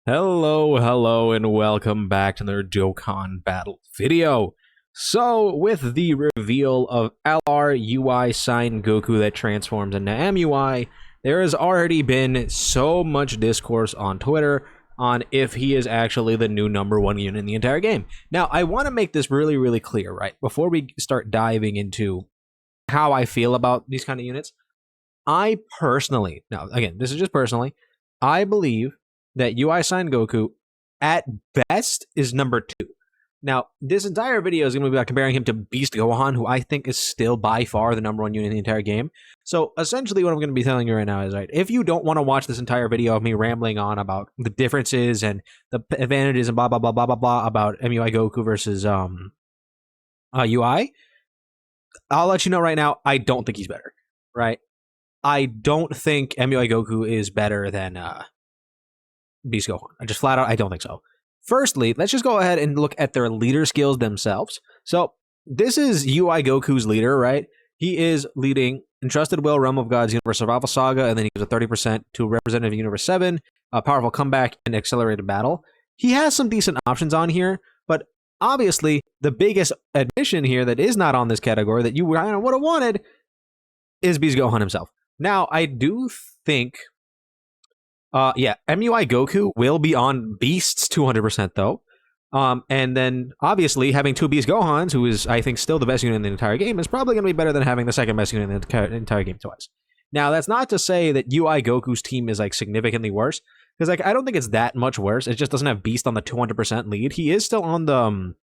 Hello, and welcome back to another Dokkan battle video. So, with the reveal of LR UI Sign Goku that transforms into MUI, there has already been so much discourse on Twitter on if he is actually the new #1 unit in the entire game. Now, I want to make this really clear, right? Before we start diving into how I feel about these kind of units, I personally, now again, this is just personally, I believe that UI Sign Goku at best is #2. Now, this entire video is going to be about comparing him to Beast Gohan, who I think is still by far the #1 unit in the entire game. So essentially what I'm going to be telling you right now is, right, if you don't want to watch this entire video of me rambling on about the differences and the advantages and blah blah about MUI Goku versus UI, I'll let you know right now, I don't think he's better, right? I don't think MUI Goku is better than Beast Gohan. I just flat out, I don't think so. Firstly, let's just go ahead and look at their leader skills themselves. So this is UI Goku's leader, right? He is leading Entrusted Will, Realm of Gods, Universe Survival Saga, and then he gives a 30% to Representative Universe 7, a powerful comeback, and accelerated battle. He has some decent options on here, but obviously the biggest addition here that is not on this category that you would have wanted is Beast Gohan himself. Now, I do think MUI Goku will be on Beasts 200% though. And then obviously having two Beast Gohans, who is I think still the best unit in the entire game, is probably going to be better than having the second best unit in the entire game twice. Now, that's not to say that UI Goku's team is like significantly worse, because like I don't think it's that much worse. It just doesn't have Beast on the 200% lead. He is still on the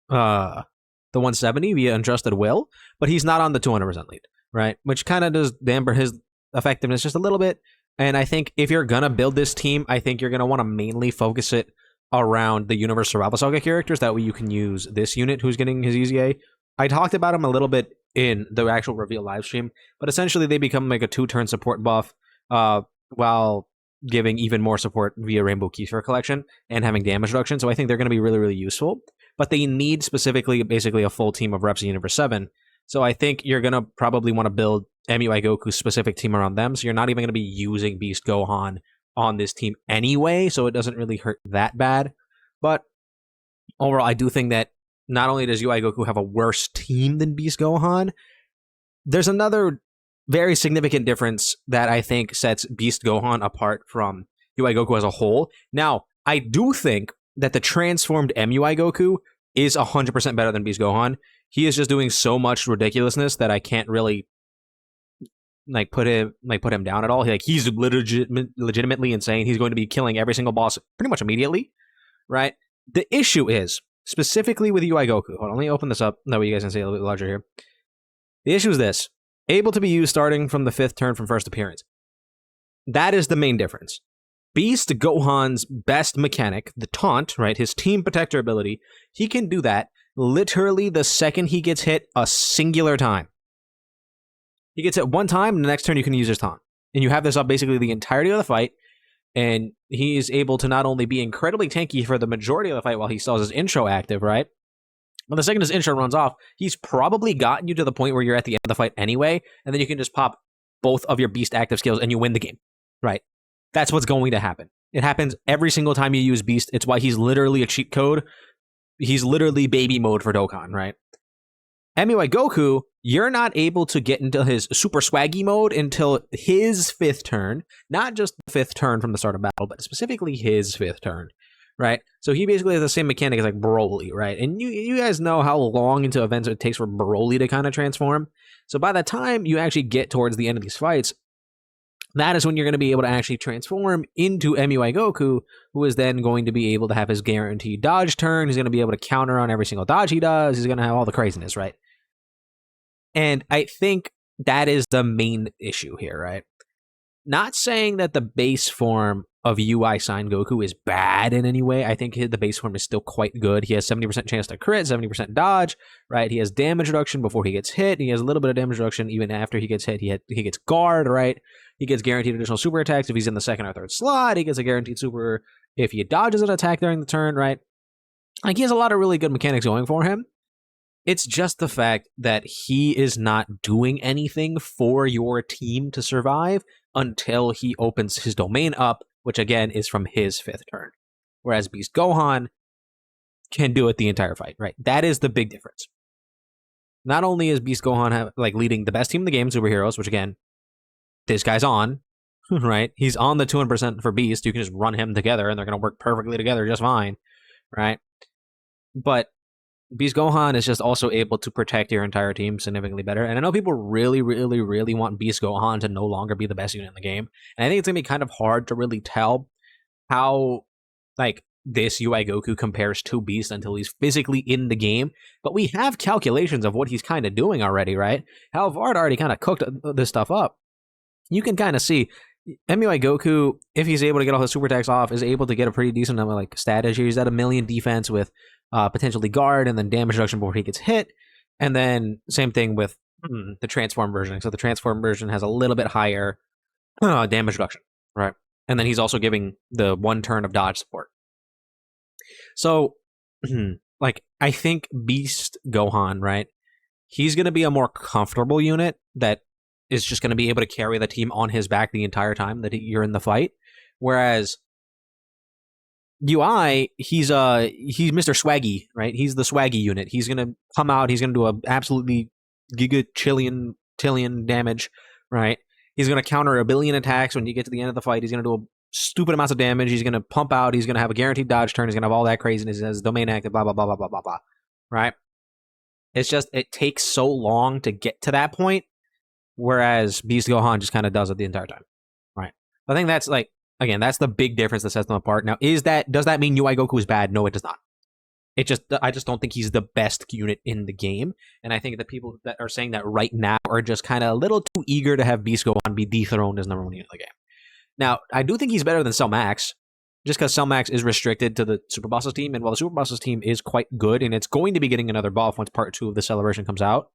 170 via Entrusted Will, but he's not on the 200% lead, right? Which kind of does damper his effectiveness just a little bit. And I think if you're going to build this team, I think you're going to want to mainly focus it around the Universe Survival Saga characters. That way you can use this unit who's getting his EZA. I talked about him a little bit in the actual reveal live stream, but essentially they become like a 2-turn support buff while giving even more support via Rainbow Keysphere Collection and having damage reduction. So I think they're going to be really useful. But they need specifically basically a full team of reps in Universe 7. So I think you're going to probably want to build MUI Goku's specific team around them. So you're not even going to be using Beast Gohan on this team anyway. So it doesn't really hurt that bad. But overall, I do think that not only does UI Goku have a worse team than Beast Gohan, there's another very significant difference that I think sets Beast Gohan apart from UI Goku as a whole. Now, I do think that the transformed MUI Goku is 100% better than Beast Gohan. He is just doing so much ridiculousness that I can't really put him down at all. He's legitimately insane. He's going to be killing every single boss pretty much immediately, right? The issue is specifically with UI Goku. Hold on, let me open this up. That way you guys can see a little bit larger here. The issue is this: able to be used starting from the 5th turn from first appearance. That is the main difference. Beast Gohan's best mechanic, the taunt, right? His team protector ability, he can do that literally the second he gets hit a singular time. He gets hit one time, and the next turn you can use his taunt. And you have this up basically the entirety of the fight, and he is able to not only be incredibly tanky for the majority of the fight while he still has his intro active, right? But the second his intro runs off, he's probably gotten you to the point where you're at the end of the fight anyway, and then you can just pop both of your Beast active skills and you win the game, right? That's what's going to happen. It happens every single time you use Beast. It's why he's literally a cheat code. He's literally baby mode for Dokkan, right? MUI Goku, you're not able to get into his super swaggy mode until his 5th turn, not just the 5th turn from the start of battle, but specifically his 5th turn, right? So he basically has the same mechanic as like Broly, right? And you guys know how long into events it takes for Broly to kind of transform. So by the time you actually get towards the end of these fights, that is when you're going to be able to actually transform into MUI Goku, who is then going to be able to have his guaranteed dodge turn. He's going to be able to counter on every single dodge he does. He's going to have all the craziness, right? And I think that is the main issue here, right? Not saying that the base form of UI Sign Goku is bad in any way. I think the base form is still quite good. He has 70% chance to crit, 70% dodge, right? He has damage reduction before he gets hit. He has a little bit of damage reduction even after he gets hit. He gets guard, right? He gets guaranteed additional super attacks if he's in the 2nd or 3rd slot. He gets a guaranteed super if he dodges an attack during the turn, right? Like, he has a lot of really good mechanics going for him. It's just the fact that he is not doing anything for your team to survive until he opens his domain up which again is from his 5th turn. Whereas Beast Gohan can do it the entire fight, right? That is the big difference. Not only is Beast Gohan leading the best team in the game, Superheroes, which again, this guy's on, right? He's on the 200% for Beast. You can just run him together and they're going to work perfectly together just fine, right? But Beast Gohan is just also able to protect your entire team significantly better. And I know people really, really, really want Beast Gohan to no longer be the best unit in the game. And I think it's going to be kind of hard to really tell how, this UI Goku compares to Beast until he's physically in the game. But we have calculations of what he's kind of doing already, right? How Vard already kind of cooked this stuff up. You can kind of see MUI Goku, if he's able to get all his super attacks off, is able to get a pretty decent number status. He's at 1,000,000 defense with potentially guard and then damage reduction before he gets hit. And then same thing with the transform version. So the transform version has a little bit higher damage reduction, right? And then he's also giving the 1 turn of dodge support. So, I think Beast Gohan, right? He's going to be a more comfortable unit that is just going to be able to carry the team on his back the entire time that you're in the fight. Whereas UI, he's Mr. Swaggy, right? He's the Swaggy unit. He's going to come out. He's going to do a absolutely giga-chillion damage, right? He's going to counter 1 billion attacks when you get to the end of the fight. He's going to do a stupid amounts of damage. He's going to pump out. He's going to have a guaranteed dodge turn. He's going to have all that craziness. He has domain active, blah, blah, blah, blah, blah, blah, blah. Right? It's just, it takes so long to get to that point, whereas Beast Gohan just kind of does it the entire time. Right? I think that's again, that's the big difference that sets them apart. Now, does that mean UI Goku is bad? No, it does not. I just don't think he's the best unit in the game. And I think the people that are saying that right now are just kind of a little too eager to have Beast Gohan be dethroned as number 1 unit of the game. Now, I do think he's better than Cell Max, just because Cell Max is restricted to the Super Bosses team, and while the Super Bosses team is quite good, and it's going to be getting another buff once Part 2 of the Celebration comes out,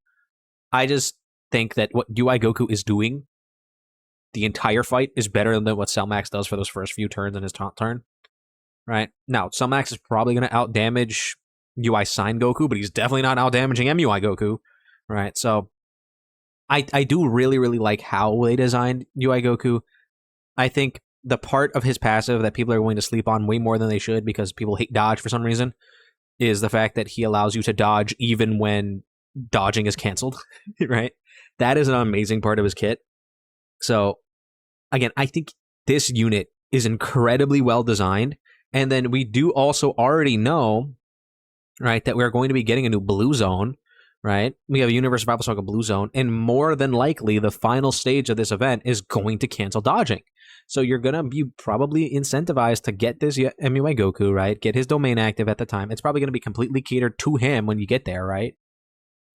I just think that what UI Goku is doing the entire fight is better than what Cell Max does for those first few turns in his taunt turn. Right? Now, Cell Max is probably going to out-damage UI Sign Goku, but he's definitely not out-damaging MUI Goku. Right? So, I do really, really like how they designed UI Goku. I think the part of his passive that people are going to sleep on way more than they should because people hate dodge for some reason is the fact that he allows you to dodge even when dodging is canceled, right? That is an amazing part of his kit. So, again, I think this unit is incredibly well designed. And then we do also already know, right, that we're going to be getting a new blue zone, right? We have a Universe Survival Saga blue zone, and more than likely, the final stage of this event is going to cancel dodging. So you're going to be probably incentivized to get this MUI Goku, right? Get his domain active at the time. It's probably going to be completely catered to him when you get there, right?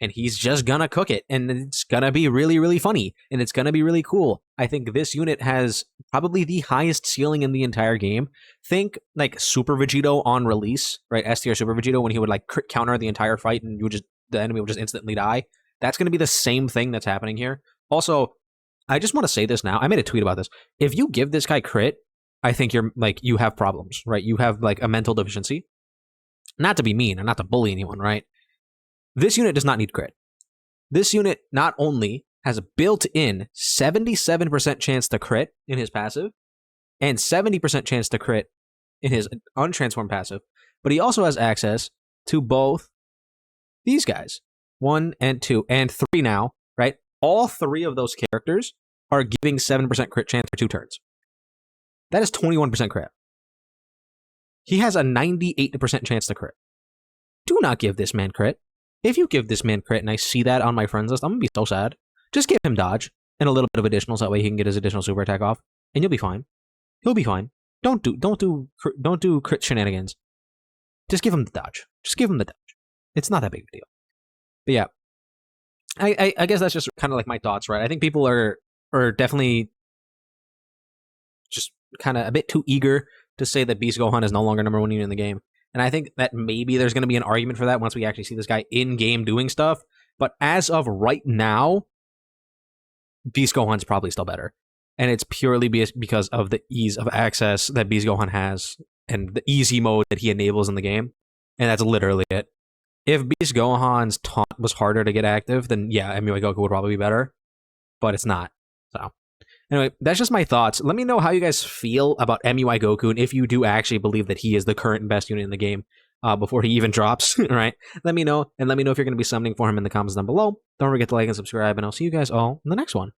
And he's just going to cook it. And it's going to be really, really funny. And it's going to be really cool. I think this unit has probably the highest ceiling in the entire game. Think Super Vegito on release, right? S tier Super Vegito when he would counter the entire fight and the enemy would just instantly die. That's going to be the same thing that's happening here. Also, I just want to say this now. I made a tweet about this. If you give this guy crit, I think you have problems, right? You have a mental deficiency. Not to be mean and not to bully anyone, right? This unit does not need crit. This unit not only has a built-in 77% chance to crit in his passive and 70% chance to crit in his untransformed passive, but he also has access to both these guys, 1 and 2 and 3 now, right? All 3 of those characters are giving 7% crit chance for 2 turns. That is 21% crit. He has a 98% chance to crit. Do not give this man crit. If you give this man crit and I see that on my friends list, I'm going to be so sad. Just give him dodge and a little bit of additionals. That way he can get his additional super attack off and you'll be fine. He'll be fine. Don't do crit shenanigans. Just give him the dodge. Just give him the dodge. It's not that big of a deal. But yeah, I guess that's just kind of my thoughts, right? I think people are definitely just kind of a bit too eager to say that Beast Gohan is no longer number 1 unit in the game. And I think that maybe there's going to be an argument for that once we actually see this guy in-game doing stuff. But as of right now, Beast Gohan's probably still better. And it's purely because of the ease of access that Beast Gohan has and the easy mode that he enables in the game. And that's literally it. If Beast Gohan's taunt was harder to get active, then yeah, MUI Goku would probably be better. But it's not. So Anyway, that's just my thoughts. Let me know how you guys feel about MUI Goku, and if you do actually believe that he is the current best unit in the game before he even drops, right? Let me know, and let me know if you're going to be summoning for him in the comments down below. Don't forget to like and subscribe, and I'll see you guys all in the next one.